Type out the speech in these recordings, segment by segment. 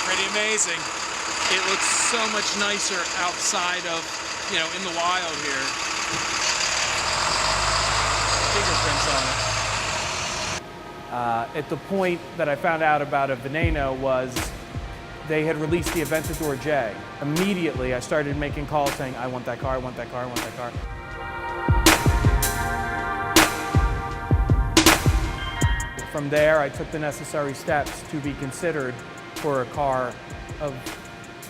Pretty amazing. It looks so much nicer outside of, you know, in the wild here. Fingerprints on it. At the point that I found out about a Veneno was they had released the Aventador J. Immediately, I started making calls saying, I want that car, I want that car, I want that car. From there, I took the necessary steps to be considered for a car of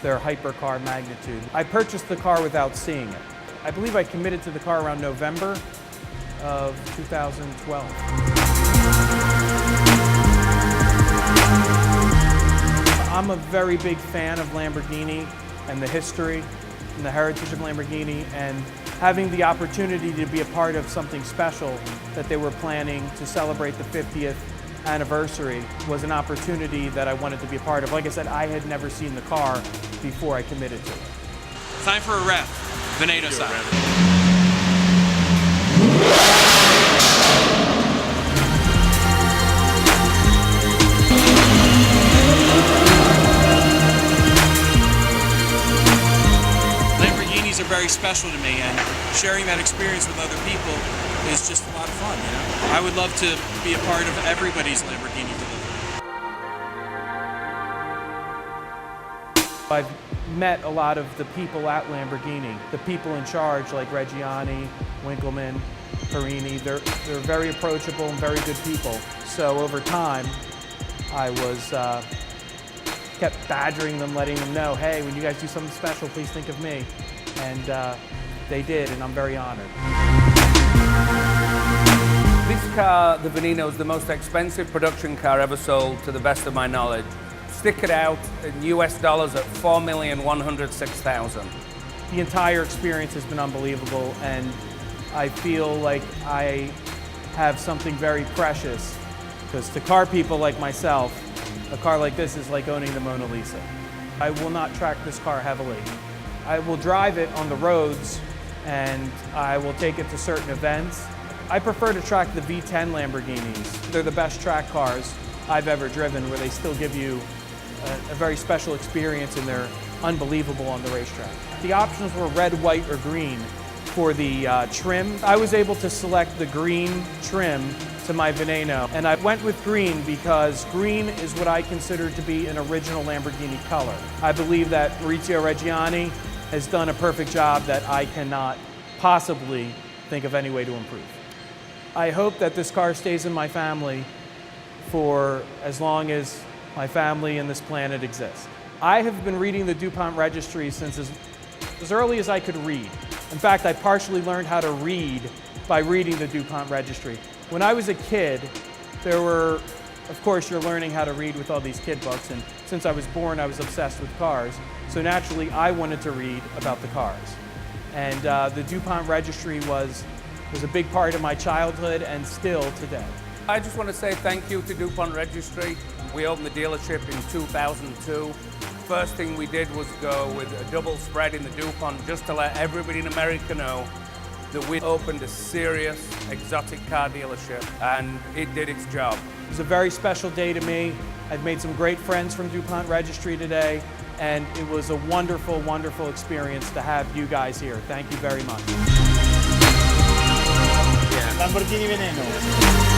their hypercar magnitude. I purchased the car without seeing it. I believe I committed to the car around November of 2012. I'm a very big fan of Lamborghini and the history and the heritage of Lamborghini, and having the opportunity to be a part of something special that they were planning to celebrate the 50th anniversary was an opportunity that I wanted to be a part of. Like I said, I had never seen the car before I committed to it. Time for a rev, Veneno style. Lamborghinis are very special to me, and sharing that experience with other people is just a lot of fun, you know? I would love to be a part of everybody's Lamborghini delivery. I've met a lot of the people at Lamborghini, the people in charge like Reggiani, Winkleman, Perini. They're very approachable and very good people. So over time, I was kept badgering them, letting them know, hey, when you guys do something special, please think of me. And they did, and I'm very honored. This car, the Veneno, is the most expensive production car ever sold, to the best of my knowledge. Stick it out in US dollars at $4,106,000. The entire experience has been unbelievable, and I feel like I have something very precious, because to car people like myself, a car like this is like owning the Mona Lisa. I will not track this car heavily. I will drive it on the roads, and I will take it to certain events. I prefer to track the V10 Lamborghinis. They're the best track cars I've ever driven, where they still give you a very special experience, and they're unbelievable on the racetrack. The options were red, white, or green for the trim. I was able to select the green trim to my Veneno, and I went with green because green is what I consider to be an original Lamborghini color. I believe that Maurizio Reggiani has done a perfect job that I cannot possibly think of any way to improve. I hope that this car stays in my family for as long as my family and this planet exists. I have been reading the DuPont registry since as early as I could read. In fact, I partially learned how to read by reading the DuPont registry. When I was a kid, there were, of course, you're learning how to read with all these kid books, and since I was born, I was obsessed with cars. So naturally, I wanted to read about the cars. And the DuPont registry was a big part of my childhood and still today. I just want to say thank you to DuPont Registry. We opened the dealership in 2002. First thing we did was go with a double spread in the DuPont just to let everybody in America know that we opened a serious exotic car dealership, and it did its job. It was a very special day to me. I've made some great friends from DuPont Registry today, and it was a wonderful, wonderful experience to have you guys here. Thank you very much. Lamborghini Veneno.